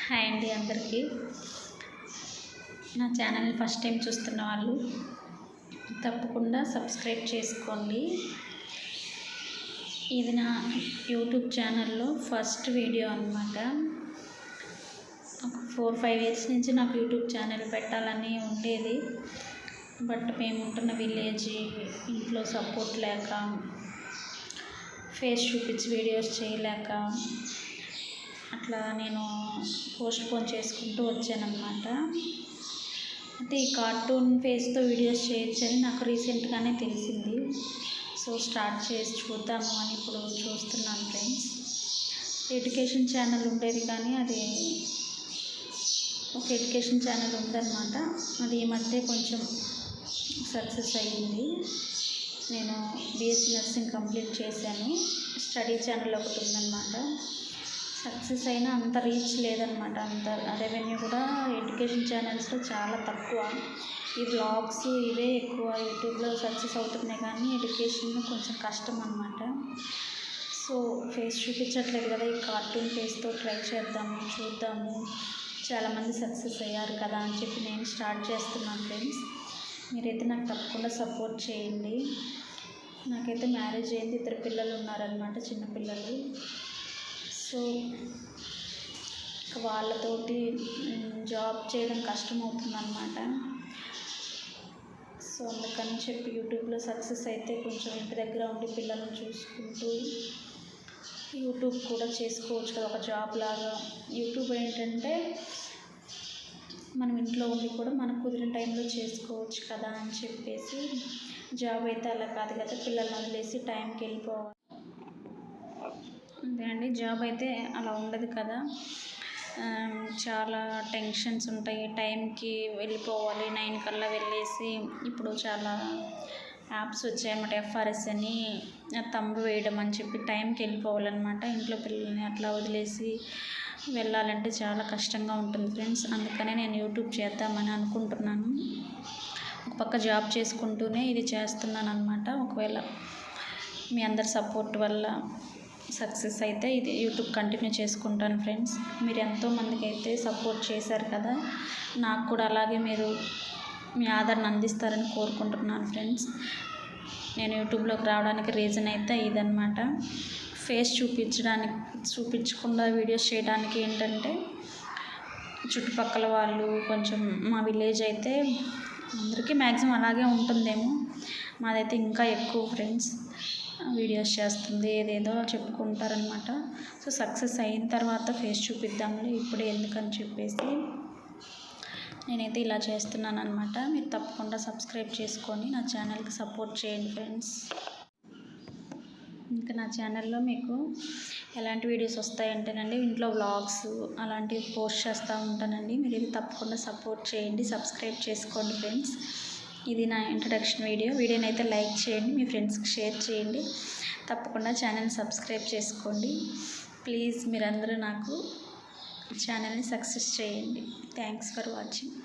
Hi అండి అందరికీ. నా ఛానల్ని ఫస్ట్ టైం చూస్తున్న వాళ్ళు తప్పకుండా సబ్స్క్రైబ్ చేసుకోండి. ఇది నా యూట్యూబ్ ఛానల్లో ఫస్ట్ వీడియో అన్నమాట. ఒక 4-5 ఇయర్స్ నుంచి నాకు యూట్యూబ్ ఛానల్ పెట్టాలని ఉండేది. బట్ మేము ఉంటున్న విలేజ్ ఇంట్లో సపోర్ట్ లేక ఫేస్ చూపించి వీడియోస్ చేయలేక అట్లా నేను పోస్ట్పోన్ చేసుకుంటూ వచ్చానన్నమాట. అయితే ఈ కార్టూన్ ఫేస్తో వీడియోస్ చేయొచ్చని నాకు రీసెంట్గానే తెలిసింది. సో స్టార్ట్ చేసి చూద్దాము అని ఇప్పుడు చూస్తున్నాను ఫ్రెండ్స్. ఎడ్యుకేషన్ ఛానల్ ఉండేది కానీ అది ఒక ఎడ్యుకేషన్ ఛానల్ ఉందన్నమాట. అది ఈ మధ్య కొంచెం సక్సెస్ అయ్యింది. నేను బీఎస్సీ నర్సింగ్ కంప్లీట్ చేశాను. స్టడీ ఛానల్ ఒకటి ఉందన్నమాట. సక్సెస్ అయినా అంత రీచ్ లేదనమాట. అంత రెవెన్యూ కూడా ఎడ్యుకేషన్ ఛానల్స్లో చాలా తక్కువ. ఈ వ్లాగ్స్ ఇవే ఎక్కువ యూట్యూబ్లో సక్సెస్ అవుతున్నాయి కానీ ఎడ్యుకేషన్ కొంచెం కష్టం అన్నమాట. సో ఫేస్ చూపించట్లేదు కదా, ఈ కార్టూన్ ఫేస్తో ట్రై చేద్దాము, చూద్దాము, చాలామంది సక్సెస్ అయ్యారు కదా అని చెప్పి నేను స్టార్ట్ చేస్తున్నాను ఫ్రెండ్స్. మీరైతే నాకు తప్పకుండా సపోర్ట్ చేయండి. నాకైతే మ్యారేజ్ అయింది, 2 పిల్లలు ఉన్నారనమాట, చిన్నపిల్లలు. సో వాళ్ళతోటి జాబ్ చేయడం కష్టమవుతుంది అన్నమాట. సో అందుకని చెప్పి యూట్యూబ్లో సక్సెస్ అయితే కొంచెం ఇంటి దగ్గర ఉండి పిల్లల్ని చూసుకుంటూ యూట్యూబ్ కూడా చేసుకోవచ్చు కదా ఒక జాబ్ లాగా. యూట్యూబ్ ఏంటంటే మనం ఇంట్లో ఉండి కూడా మనకు కుదిరిన టైంలో చేసుకోవచ్చు కదా అని చెప్పేసి, జాబ్ అయితే అలా కాదు కదా, పిల్లల్ని వదిలేసి టైంకి వెళ్ళిపోవాలి. అంతే అండి, జాబ్ అయితే అలా ఉండదు కదా. చాలా టెన్షన్స్ ఉంటాయి. టైంకి వెళ్ళిపోవాలి, 9 కల్లా వెళ్ళేసి ఇప్పుడు చాలా యాప్స్ వచ్చాయన్నమాట. ఎఫ్ఆర్ఎస్ అని, తంబు వేయడం అని చెప్పి టైంకి వెళ్ళిపోవాలన్నమాట. ఇంట్లో పిల్లల్ని అట్లా వదిలేసి వెళ్ళాలంటే చాలా కష్టంగా ఉంటుంది ఫ్రెండ్స్. అందుకనే నేను యూట్యూబ్ చేద్దామని అనుకుంటున్నాను. ఒక పక్క జాబ్ చేసుకుంటూనే ఇది చేస్తున్నాను అన్నమాట. ఒకవేళ మీ అందరి సపోర్ట్ వల్ల సక్సెస్ అయితే ఇది యూట్యూబ్ కంటిన్యూ చేసుకుంటాను ఫ్రెండ్స్. మీరు ఎంతోమందికి అయితే సపోర్ట్ చేశారు కదా, నాకు కూడా అలాగే మీరు మీ ఆదరణ అందిస్తారని కోరుకుంటున్నాను ఫ్రెండ్స్. నేను యూట్యూబ్లోకి రావడానికి రీజన్ అయితే ఇదన్నమాట. ఫేస్ చూపించకుండా వీడియోస్ చేయడానికి ఏంటంటే, చుట్టుపక్కల వాళ్ళు కొంచెం, మా విలేజ్ అయితే అందరికీ మ్యాక్సిమం అలాగే ఉంటుందేమో, మాదైతే ఇంకా ఎక్కువ ఫ్రెండ్స్ వీడియోస్ చేస్తుంది ఏదేదో చెప్పుకుంటారనమాట. సో సక్సెస్ అయిన తర్వాత ఫేస్ చూపిద్దాంలే, ఇప్పుడే ఎందుకని చెప్పేసి నేనైతే ఇలా చేస్తున్నాను అనమాట. మీరు తప్పకుండా సబ్స్క్రైబ్ చేసుకొని నా ఛానల్కి సపోర్ట్ చేయండి ఫ్రెండ్స్. ఇంకా నా ఛానల్లో మీకు ఎలాంటి వీడియోస్ వస్తాయంటేనండి, ఇంట్లో వ్లాగ్స్ అలాంటివి పోస్ట్ చేస్తూ ఉంటానండి. మీరు ఇది తప్పకుండా సపోర్ట్ చేయండి, సబ్స్క్రైబ్ చేసుకోండి ఫ్రెండ్స్. ఇది నా ఇంట్రడక్షన్ వీడియోని అయితే లైక్ చేయండి, మీ ఫ్రెండ్స్కి షేర్ చేయండి, తప్పకుండా ఛానల్ సబ్స్క్రైబ్ చేసుకోండి ప్లీజ్. మీరందరూ నాకు ఛానల్ని సక్సెస్ చేయండి. Thanks for watching.